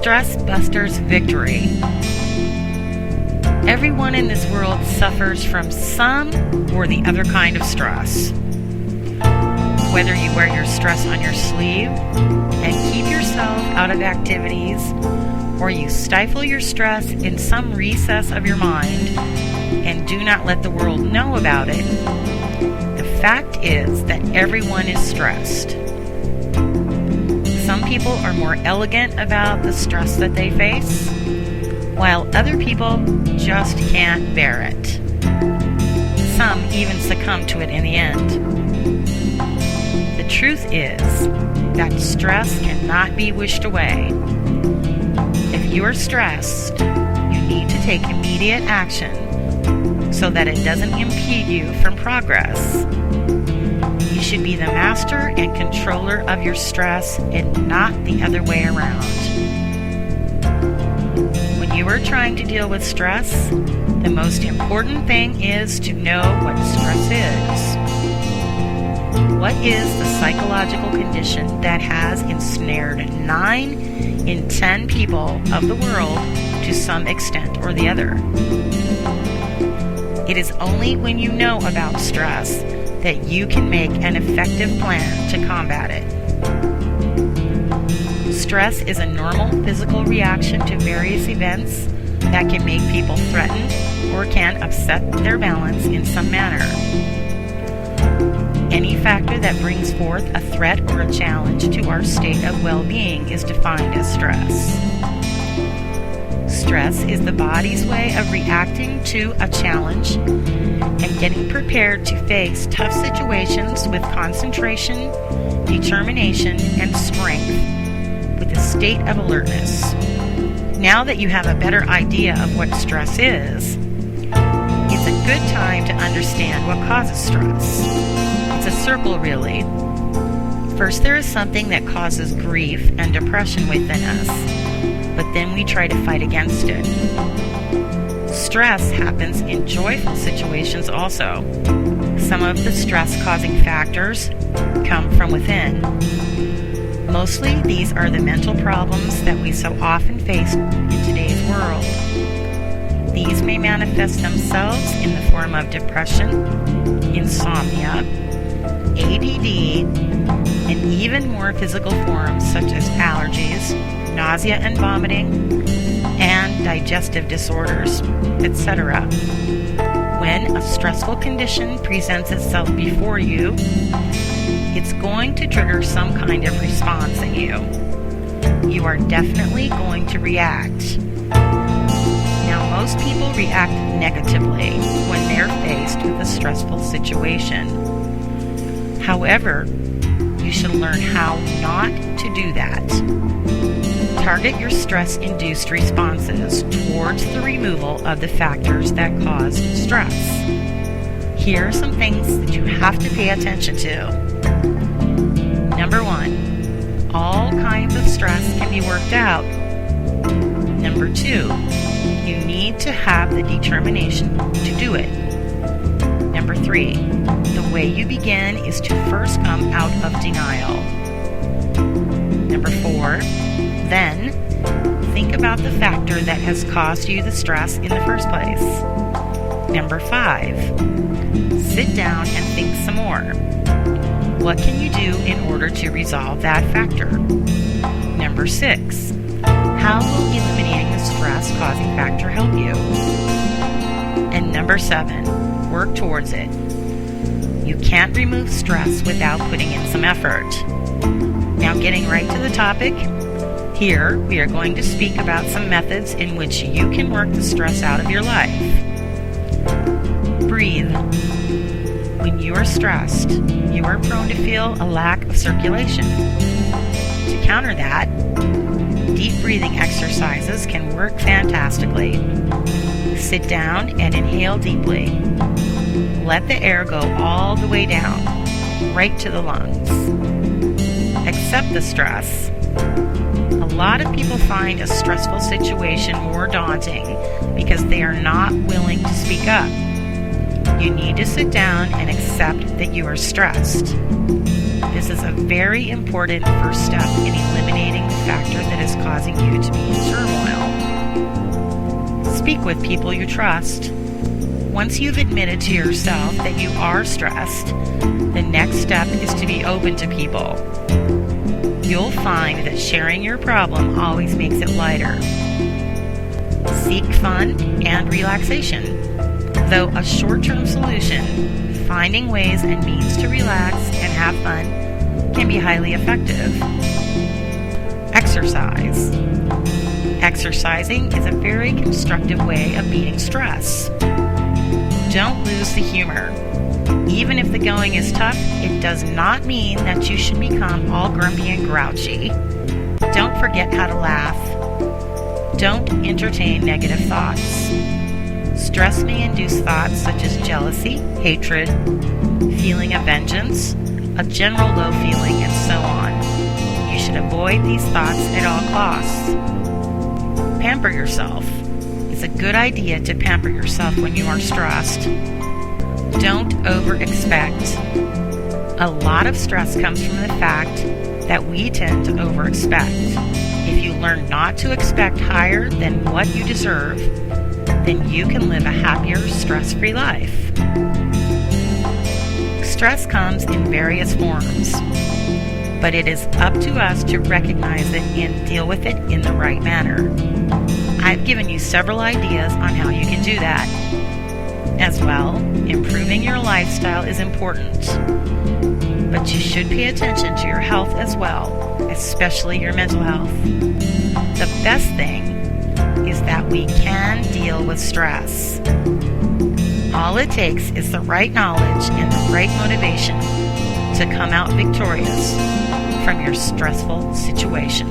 Stress Busters Victory. Everyone in this world suffers from some or the other kind of stress. Whether you wear your stress on your sleeve and keep yourself out of activities, or you stifle your stress in some recess of your mind and do not let the world know about it, the fact is that everyone is stressed. Some people are more elegant about the stress that they face, while other people just can't bear it. Some even succumb to it in the end. The truth is that stress cannot be wished away. If you are stressed, you need to take immediate action so that it doesn't impede you from progress. You should be the master and controller of your stress and not the other way around. When you are trying to deal with stress, the most important thing is to know what stress is. What is the psychological condition that has ensnared 9 in 10 people of the world to some extent or the other? It is only when you know about stress that you can make an effective plan to combat it. Stress is a normal physical reaction to various events that can make people threatened or can upset their balance in some manner. Any factor that brings forth a threat or a challenge to our state of well-being is defined as stress. Stress is the body's way of reacting to a challenge and getting prepared to face tough situations with concentration, determination, and strength, with a state of alertness. Now that you have a better idea of what stress is, it's a good time to understand what causes stress. It's a circle, really. First, there is something that causes grief and depression within us, but then we try to fight against it. Stress happens in joyful situations also. Some of the stress-causing factors come from within. Mostly, these are the mental problems that we so often face in today's world. These may manifest themselves in the form of depression, insomnia, ADD, and even more physical forms such as allergies, nausea and vomiting, and digestive disorders, etc. When a stressful condition presents itself before you, it's going to trigger some kind of response in you. You are definitely going to react. Now, most people react negatively when they're faced with a stressful situation. However, you should learn how not to do that. Target your stress-induced responses towards the removal of the factors that cause stress. Here are some things that you have to pay attention to. Number 1, all kinds of stress can be worked out. Number 2, you need to have the determination to do it. Number 3, the way you begin is to first come out of denial. Number 4, then think about the factor that has caused you the stress in the first place. Number 5, sit down and think some more. What can you do in order to resolve that factor? Number 6, how will eliminating the stress-causing factor help you? And number 7, work towards it. You can't remove stress without putting in some effort. Now, getting right to the topic, here we are going to speak about some methods in which you can work the stress out of your life. Breathe. When you are stressed, you are prone to feel a lack of circulation. To counter that, deep breathing exercises can work fantastically. Sit down and inhale deeply. Let the air go all the way down, right to the lungs. Accept the stress. A lot of people find a stressful situation more daunting because they are not willing to speak up. You need to sit down and accept that you are stressed. This is a very important first step in eliminating the factor that is causing causing you to be in turmoil. Speak with people you trust. Once you've admitted to yourself that you are stressed, the next step is to be open to people. You'll find that sharing your problem always makes it lighter. Seek fun and relaxation. Though a short-term solution, finding ways and means to relax and have fun can be highly effective. Exercise. Exercising is a very constructive way of beating stress. Don't lose the humor. Even if the going is tough, it does not mean that you should become all grumpy and grouchy. Don't forget how to laugh. Don't entertain negative thoughts. Stress may induce thoughts such as jealousy, hatred, feeling of vengeance, a general low feeling, and so on. You should avoid these thoughts at all costs. Pamper yourself. It's a good idea to pamper yourself when you are stressed. Don't over-expect. A lot of stress comes from the fact that we tend to over-expect. If you learn not to expect higher than what you deserve, then you can live a happier, stress-free life. Stress comes in various forms, but it is up to us to recognize it and deal with it in the right manner. I've given you several ideas on how you can do that. As well, improving your lifestyle is important, but you should pay attention to your health as well, especially your mental health. The best thing is that we can deal with stress. All it takes is the right knowledge and the right motivation to come out victorious from your stressful situation.